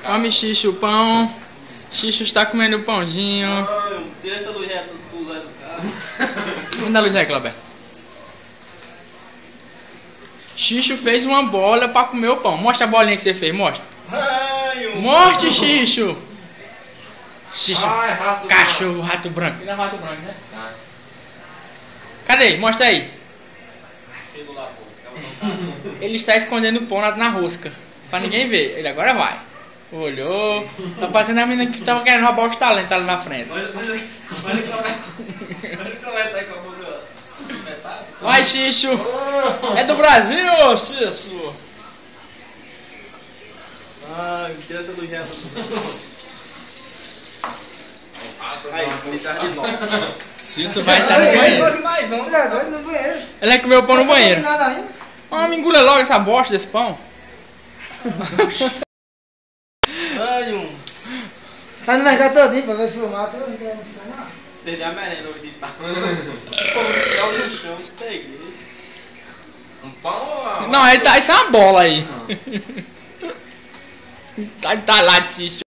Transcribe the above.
Come, Xixo, o pão. Xixo está comendo o pãozinho. Tira essa luz reta do lado do carro. Manda a luz aí, Cláudio. Xixo fez uma bola pra comer o pão. Mostra a bolinha que você fez, mostra. Mostre, Xixo. Xixo, cachorro, rato branco. Ele é rato branco, né? Cadê? Mostra aí. Ele está escondendo o pão na rosca. Pra ninguém ver. Ele agora vai. Olhou. Tá fazendo a menina que tava querendo roubar os talentos ali na frente. Olha que ela vai estar com a boca metade. Vai, Xixo. É do Brasil, Xixo. Ai, tira essa luz reta. Aí, ele tá de novo. Xixo vai entrar no banheiro. Ele vai comer o pão no banheiro. Ah, me engula logo essa bosta desse pão. Sai no mercado todinho pra ver filmar, tu não quer filmar? Perder a merenda hoje de tarde. O no chão, peguei. Um pão ou... Não, ele tá. Isso é uma bola aí. Tá lá de Xixo.